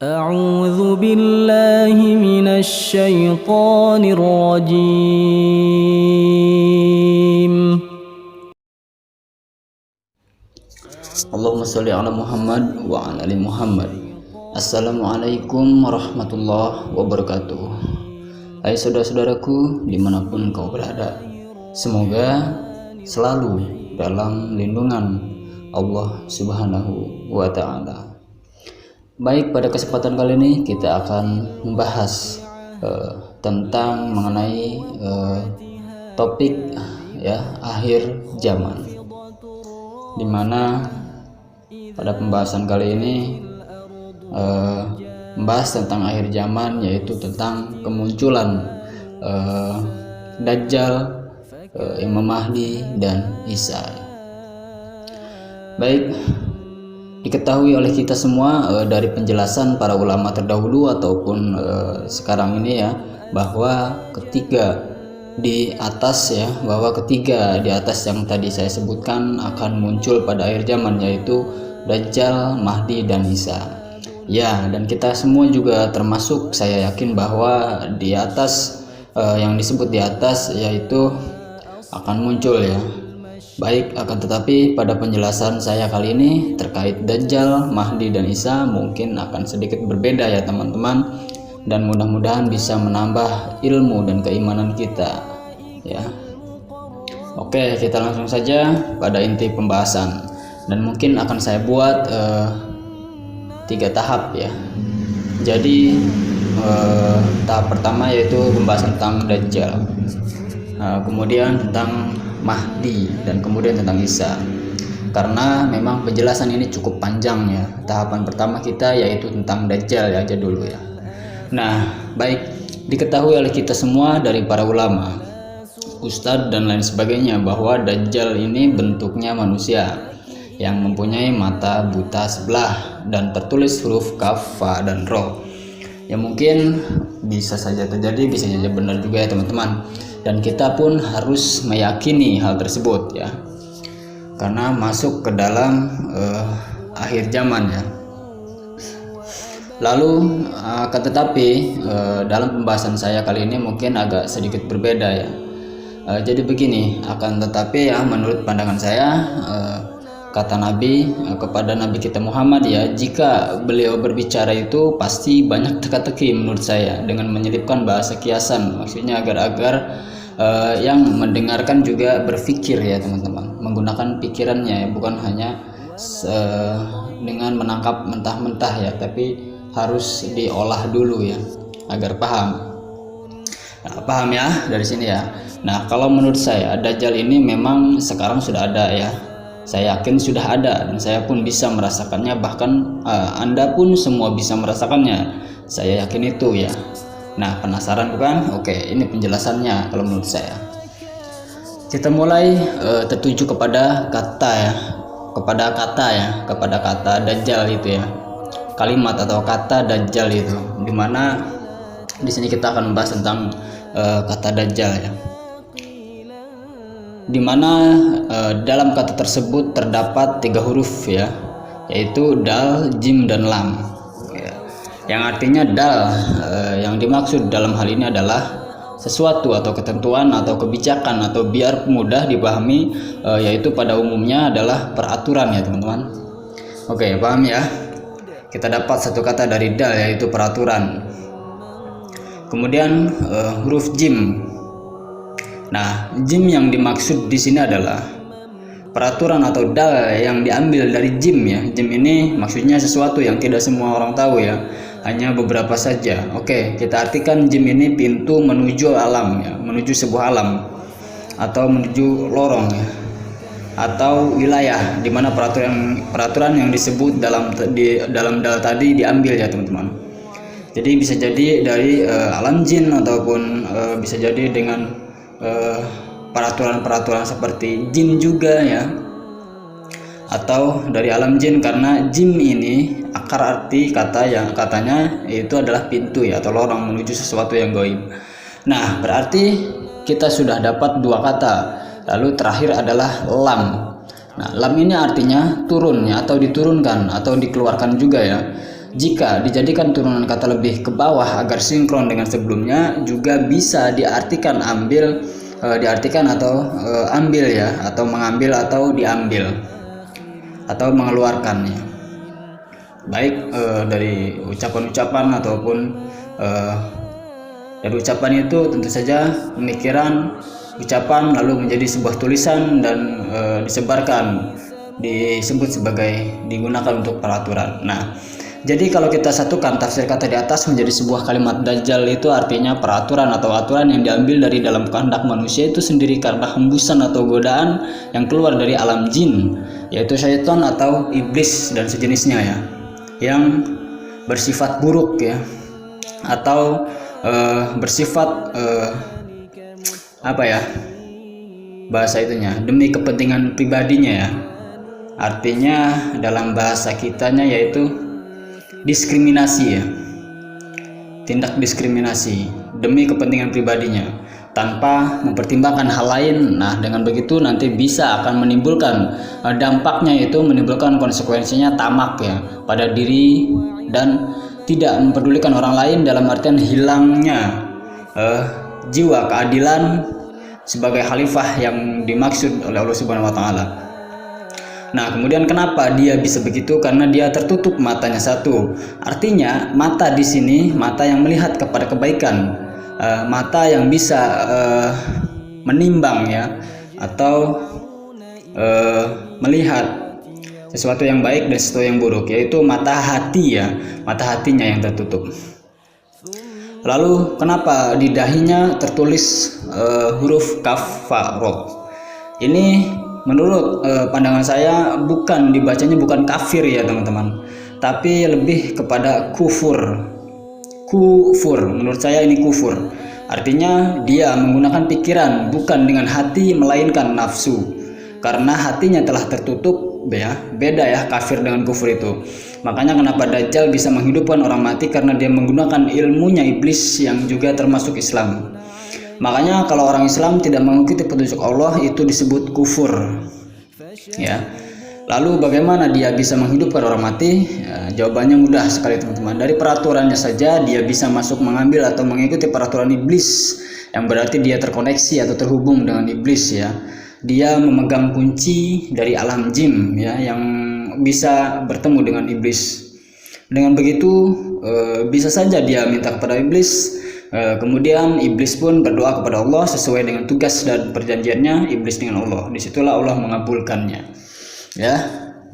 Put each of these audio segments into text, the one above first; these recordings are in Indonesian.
أعوذ بالله من الشيطان الرجيم. Allahumma sholli ala Muhammad wa ala ali Muhammad. Assalamualaikum warahmatullahi wabarakatuh. Hai saudara-saudaraku dimanapun kau berada, semoga selalu dalam lindungan Allah Subhanahu wa ta'ala. Baik, pada kesempatan kali ini kita akan membahas tentang mengenai topik akhir zaman, dimana pada pembahasan kali ini membahas tentang akhir zaman, yaitu tentang kemunculan Dajjal, Imam Mahdi dan Isa. Baik, diketahui oleh kita semua dari penjelasan para ulama terdahulu ataupun sekarang ini bahwa ketiga di atas yang tadi saya sebutkan akan muncul pada akhir zaman, yaitu Dajjal, Mahdi dan Isa. Ya, dan kita semua juga termasuk, saya yakin bahwa di atas yang disebut di atas yaitu akan muncul ya. Baik, akan tetapi pada penjelasan saya kali ini terkait Dajjal, Mahdi dan Isa mungkin akan sedikit berbeda ya teman-teman, dan mudah-mudahan bisa menambah ilmu dan keimanan kita ya. Oke, kita langsung saja pada inti pembahasan, dan mungkin akan saya buat 3 tahap ya. Jadi tahap pertama yaitu pembahasan tentang Dajjal, kemudian tentang Mahdi, dan kemudian tentang Isa, karena memang penjelasan ini cukup panjang ya. Tahapan pertama kita yaitu tentang Dajjal aja dulu ya. Nah, baik, diketahui oleh kita semua dari para ulama, ustadz dan lain sebagainya, bahwa Dajjal ini bentuknya manusia yang mempunyai mata buta sebelah dan tertulis huruf kaf, fa dan ro. Ya mungkin bisa saja terjadi, bisa saja benar juga ya teman-teman, dan kita pun harus meyakini hal tersebut ya, karena masuk ke dalam akhir zaman ya. Lalu akan tetapi dalam pembahasan saya kali ini mungkin agak sedikit berbeda ya. Jadi begini, akan tetapi ya menurut pandangan saya, kata Nabi kepada Nabi kita Muhammad ya, jika beliau berbicara itu pasti banyak teka-teki menurut saya, dengan menyelipkan bahasa kiasan, maksudnya agar yang mendengarkan juga berpikir ya teman-teman, menggunakan pikirannya ya, bukan hanya dengan menangkap mentah-mentah ya, tapi harus diolah dulu ya agar paham. Nah, paham ya dari sini ya. Nah, kalau menurut saya Dajjal ini memang sekarang sudah ada ya. Saya yakin sudah ada, dan saya pun bisa merasakannya, bahkan Anda pun semua bisa merasakannya. Saya yakin itu ya. Nah, penasaran bukan? Oke, ini penjelasannya kalau menurut saya. Kita mulai tertuju kepada kepada kata Dajjal itu ya. Kalimat atau kata Dajjal itu, dimana di sini kita akan membahas tentang kata Dajjal ya, dimana dalam kata tersebut terdapat 3 huruf ya, yaitu dal, jim dan lam ya. Yang artinya dal, yang dimaksud dalam hal ini adalah sesuatu atau ketentuan atau kebijakan, atau biar mudah dipahami yaitu pada umumnya adalah peraturan ya teman-teman. Oke, paham ya? Kita dapat satu kata dari dal, yaitu peraturan. Kemudian huruf jim. Nah, jim yang dimaksud di sini adalah peraturan atau dal yang diambil dari jim ya. Jim ini maksudnya sesuatu yang tidak semua orang tahu ya, hanya beberapa saja. Oke, kita artikan jim ini pintu menuju alam ya, menuju sebuah alam atau menuju lorong ya, atau wilayah di mana peraturan yang disebut dalam dal tadi diambil ya teman-teman. Jadi bisa jadi dari alam jin, ataupun bisa jadi dengan peraturan-peraturan seperti jin juga ya, atau dari alam jin, karena jin ini akar arti katanya itu adalah pintu ya, atau lorong menuju sesuatu yang gaib. Nah, berarti kita sudah dapat 2 kata. Lalu terakhir adalah lam. Nah, lam ini artinya turun ya, atau diturunkan atau dikeluarkan juga ya. jika dijadikan turunan kata lebih ke bawah agar sinkron dengan sebelumnya, juga bisa diartikan ambil, ambil ya, atau mengambil atau diambil atau mengeluarkannya. Baik dari ucapan-ucapan ataupun dari ucapan itu tentu saja pemikiran ucapan lalu menjadi sebuah tulisan dan disebarkan, disebut sebagai digunakan untuk peraturan. Nah, jadi kalau kita satukan tafsir kata di atas menjadi sebuah kalimat dajjal, itu artinya peraturan atau aturan yang diambil dari dalam kehendak manusia itu sendiri karena hembusan atau godaan yang keluar dari alam jin, yaitu syaitan atau iblis dan sejenisnya ya, yang bersifat buruk ya, atau bersifat bahasa itunya demi kepentingan pribadinya ya. Artinya dalam bahasa kitanya yaitu diskriminasi ya, tindak diskriminasi demi kepentingan pribadinya tanpa mempertimbangkan hal lain. Nah, dengan begitu nanti bisa akan menimbulkan dampaknya, yaitu menimbulkan konsekuensinya tamak ya pada diri dan tidak mempedulikan orang lain, dalam artian hilangnya jiwa keadilan sebagai khalifah yang dimaksud oleh Allah Subhanahu wa taala. Nah, kemudian kenapa dia bisa begitu? Karena dia tertutup matanya satu. Artinya mata di sini mata yang melihat kepada kebaikan, mata yang bisa menimbang ya, atau melihat sesuatu yang baik dan sesuatu yang buruk, yaitu mata hati ya, mata hatinya yang tertutup. Lalu kenapa di dahinya tertulis huruf kaf fa ro? Ini menurut pandangan saya dibacanya bukan kafir ya teman-teman, tapi lebih kepada kufur. Menurut saya ini kufur. Artinya dia menggunakan pikiran bukan dengan hati melainkan nafsu. Karena hatinya telah tertutup ya, beda ya kafir dengan kufur itu. Makanya kenapa Dajjal bisa menghidupkan orang mati, karena dia menggunakan ilmunya iblis yang juga termasuk Islam. Makanya kalau orang Islam tidak mengikuti petunjuk Allah itu disebut kufur ya. Lalu bagaimana dia bisa menghidupkan orang mati? Ya, jawabannya mudah sekali teman-teman. Dari peraturannya saja dia bisa masuk mengambil atau mengikuti peraturan iblis, yang berarti dia terkoneksi atau terhubung dengan iblis ya. Dia memegang kunci dari alam jin ya, yang bisa bertemu dengan iblis. Dengan begitu bisa saja dia minta kepada iblis, kemudian iblis pun berdoa kepada Allah sesuai dengan tugas dan perjanjiannya iblis dengan Allah. Disitulah Allah mengabulkannya ya,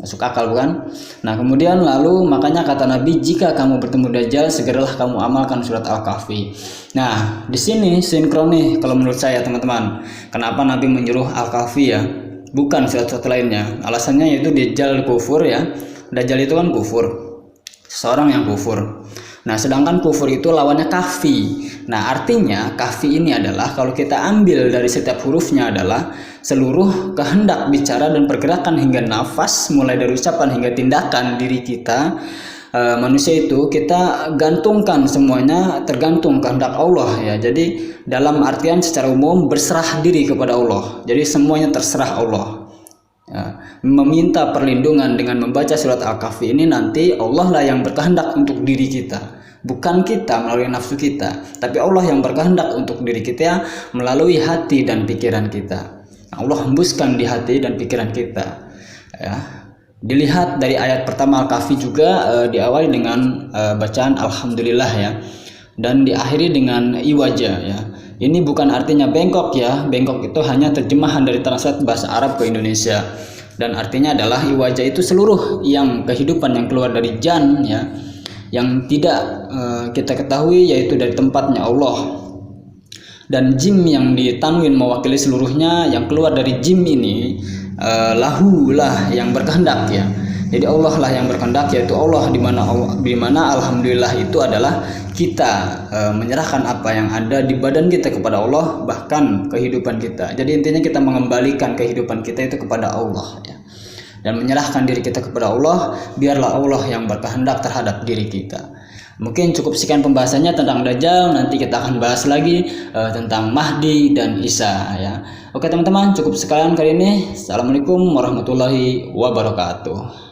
masuk akal bukan? Nah, kemudian lalu makanya kata Nabi, jika kamu bertemu Dajjal segeralah kamu amalkan surat Al-Kahfi. Nah, di sini sinkron nih kalau menurut saya teman-teman. Kenapa Nabi menyuruh Al-Kahfi ya, bukan surat-surat lainnya? Alasannya yaitu Dajjal kufur ya. Dajjal itu kan kufur, seseorang yang kufur. Nah, sedangkan kufur itu lawannya kahfi. Nah, artinya kahfi ini adalah, kalau kita ambil dari setiap hurufnya, adalah seluruh kehendak bicara dan pergerakan hingga nafas, mulai dari ucapan hingga tindakan diri kita. Manusia itu kita gantungkan semuanya tergantung kehendak Allah ya. Jadi dalam artian secara umum berserah diri kepada Allah. Jadi semuanya terserah Allah. Ya, meminta perlindungan dengan membaca surat Al-Kahfi ini, nanti Allah lah yang berkehendak untuk diri kita, bukan kita melalui nafsu kita, tapi Allah yang berkehendak untuk diri kita melalui hati dan pikiran kita. Allah hembuskan di hati dan pikiran kita ya. Dilihat dari ayat pertama Al-Kahfi juga diawali dengan bacaan Alhamdulillah ya, dan diakhiri dengan iwaja ya. Ini bukan artinya bengkok ya. Bengkok itu hanya terjemahan dari translate bahasa Arab ke Indonesia. Dan artinya adalah iwaja itu seluruh yang kehidupan yang keluar dari jan ya, yang tidak kita ketahui, yaitu dari tempatnya Allah. Dan jim yang ditanwin mewakili seluruhnya, yang keluar dari jim ini lahu lah yang berkehendak ya. Jadi Allah lah yang berkehendak, yaitu Allah, di mana alhamdulillah itu adalah kita menyerahkan apa yang ada di badan kita kepada Allah, bahkan kehidupan kita. Jadi intinya kita mengembalikan kehidupan kita itu kepada Allah ya, dan menyerahkan diri kita kepada Allah. Biarlah Allah yang berkehendak terhadap diri kita. Mungkin cukup sekian pembahasannya tentang Dajjal. Nanti kita akan bahas lagi tentang Mahdi dan Isa ya. Oke teman-teman, cukup sekalian kali ini. Assalamualaikum warahmatullahi wabarakatuh.